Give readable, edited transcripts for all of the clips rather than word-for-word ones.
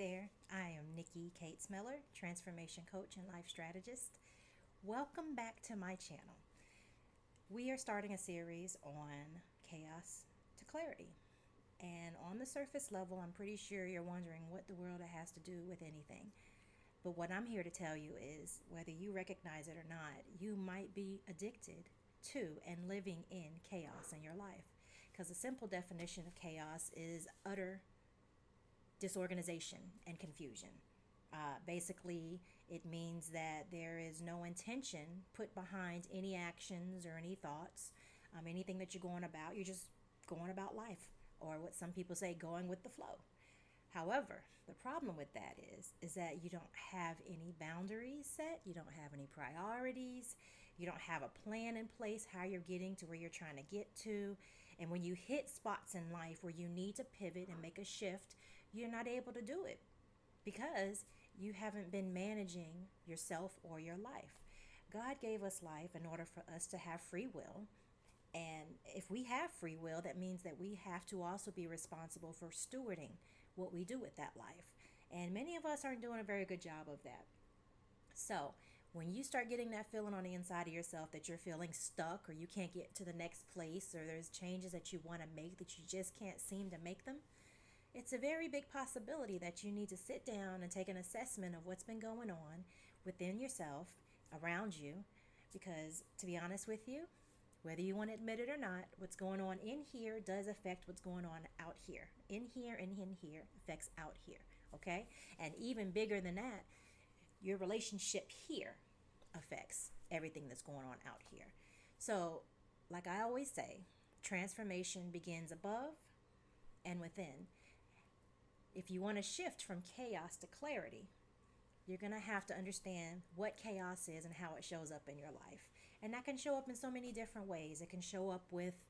there. I am Nikki Kate Smeller, transformation coach and life strategist. Welcome back to my channel. We are starting a series on chaos to clarity. And on the surface level, I'm pretty sure you're wondering what the world it has to do with anything. But what I'm here to tell you is whether you recognize it or not, you might be addicted to and living in chaos in your life. Because the simple definition of chaos is utter disorganization and confusion. Basically, it means that there is no intention put behind any actions or any thoughts, anything that you're going about. You're just going about life, or what some people say, going with the flow. However, the problem with that is that you don't have any boundaries set, you don't have any priorities, you don't have a plan in place how you're getting to where you're trying to get to. And when you hit spots in life where you need to pivot and make a shift, you're not able to do it because you haven't been managing yourself or your life. God gave us life in order for us to have free will. And if we have free will, that means that we have to also be responsible for stewarding what we do with that life. And many of us aren't doing a very good job of that. So when you start getting that feeling on the inside of yourself that you're feeling stuck, or you can't get to the next place, or there's changes that you want to make that you just can't seem to make them, it's a very big possibility that you need to sit down and take an assessment of what's been going on within yourself, around you. Because to be honest with you, whether you want to admit it or not, what's going on in here does affect what's going on out here. In here and in here affects out here, okay? And even bigger than that, your relationship here affects everything that's going on out here. So, like I always say, transformation begins above and within. If you want to shift from chaos to clarity, you're going to have to understand what chaos is and how it shows up in your life. And that can show up in so many different ways. It can show up with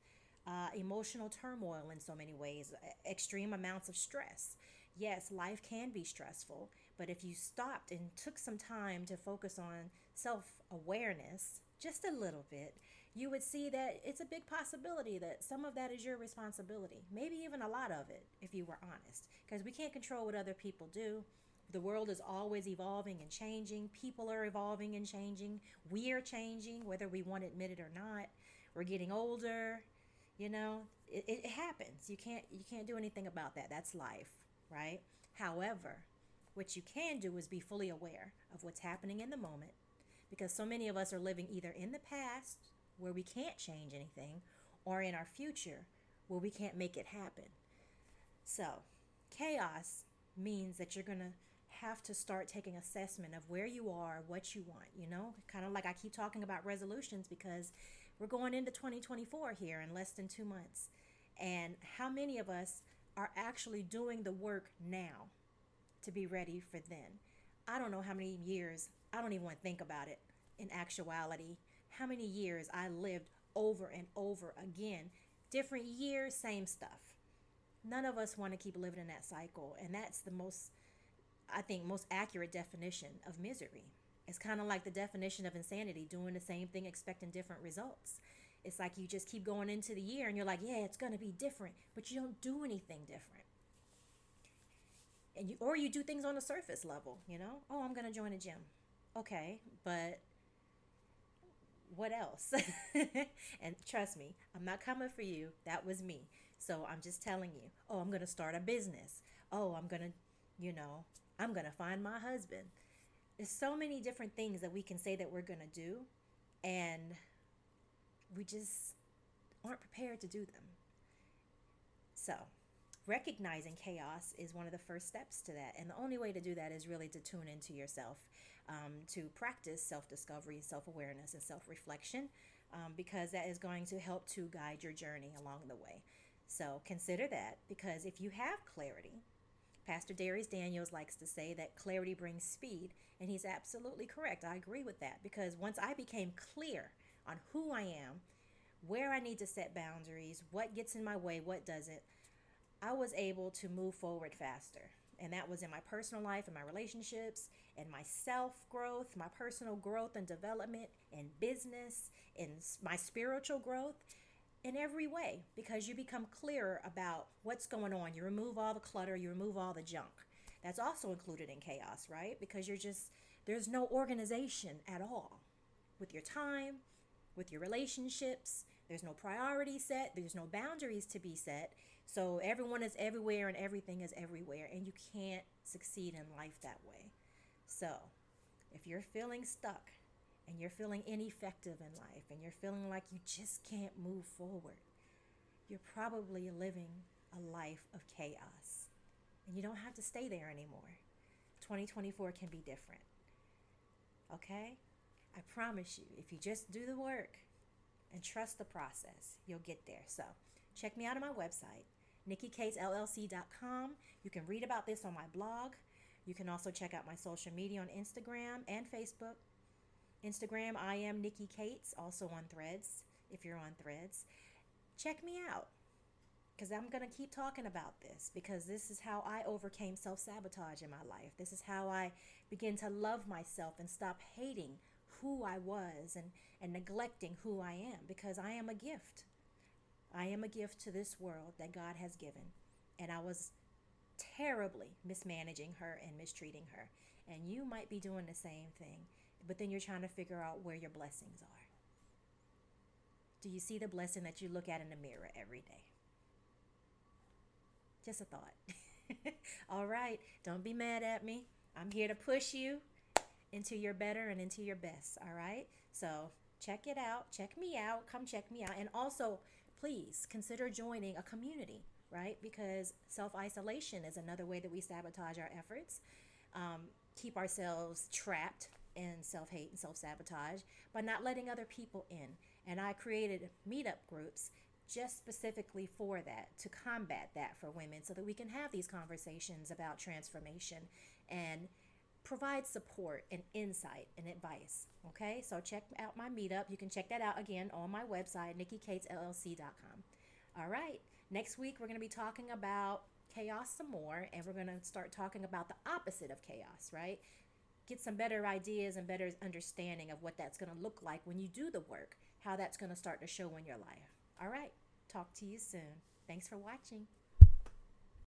emotional turmoil in so many ways, extreme amounts of stress. Yes, life can be stressful, but if you stopped and took some time to focus on self-awareness, just a little bit, you would see that it's a big possibility that some of that is your responsibility. Maybe even a lot of it, if you were honest. Because we can't control what other people do. The world is always evolving and changing. People are evolving and changing. We are changing, whether we want to admit it or not. We're getting older. It happens. You can't do anything about that. That's life, right? However, what you can do is be fully aware of what's happening in the moment, because so many of us are living either in the past, where we can't change anything, or in our future, where we can't make it happen. So, chaos means that you're going to have to start taking assessment of where you are, what you want, kind of like I keep talking about resolutions, because we're going into 2024 here in less than 2 months. And how many of us are actually doing the work now to be ready for then? I don't know how many years, I don't even want to think about it in actuality, how many years I lived over and over again, different years, same stuff. None of us want to keep living in that cycle. And that's the most accurate definition of misery. It's kind of like the definition of insanity, doing the same thing, expecting different results. It's like you just keep going into the year and you're like, yeah, it's going to be different, but you don't do anything different. And you do things on the surface level, Oh, I'm going to join a gym. Okay, but what else? And trust me, I'm not coming for you. That was me. So I'm just telling you, oh, I'm going to start a business. Oh, I'm going to find my husband. There's so many different things that we can say that we're going to do, and we just aren't prepared to do them. So recognizing chaos is one of the first steps to that. And the only way to do that is really to tune into yourself, to practice self-discovery, self-awareness, and self-reflection, because that is going to help to guide your journey along the way. So consider that, because if you have clarity, Pastor Darius Daniels likes to say that clarity brings speed, and he's absolutely correct. I agree with that, because once I became clear on who I am, where I need to set boundaries, what gets in my way, what doesn't, I was able to move forward faster. And that was in my personal life, in my relationships, in my self-growth, my personal growth and development, in business, in my spiritual growth, in every way, because you become clearer about what's going on. You remove all the clutter, you remove all the junk. That's also included in chaos, right? Because there's no organization at all with your time, with your relationships. There's no priority set, there's no boundaries to be set. So everyone is everywhere and everything is everywhere, and you can't succeed in life that way. So if you're feeling stuck and you're feeling ineffective in life and you're feeling like you just can't move forward, you're probably living a life of chaos. And you don't have to stay there anymore. 2024 can be different. Okay? I promise you, if you just do the work and trust the process, you'll get there. So check me out on my website, nikkikatesllc.com. You can read about this on my blog. You can also check out my social media on Instagram and Facebook. Instagram, I am Nikki Cates, also on Threads, if you're on Threads. Check me out, because I'm going to keep talking about this, because this is how I overcame self-sabotage in my life. This is how I begin to love myself and stop hating who I was and neglecting who I am, because I am a gift. I am a gift to this world that God has given. And I was terribly mismanaging her and mistreating her. And you might be doing the same thing, but then you're trying to figure out where your blessings are. Do you see the blessing that you look at in the mirror every day? Just a thought. All right, don't be mad at me. I'm here to push you into your better and into your best. All right, so check it out. Check me out. Come check me out. And also, please consider joining a community, right? Because self-isolation is another way that we sabotage our efforts, keep ourselves trapped in self-hate and self-sabotage by not letting other people in. And I created meetup groups just specifically for that, to combat that for women, so that we can have these conversations about transformation and provide support and insight and advice. Okay, so check out my meetup. You can check that out again on my website, nikkikatesllc.com. All right, next week we're going to be talking about chaos some more, and we're going to start talking about the opposite of chaos, right? Get some better ideas and better understanding of what that's going to look like when you do the work, how that's going to start to show in your life. All right, talk to you soon. Thanks for watching.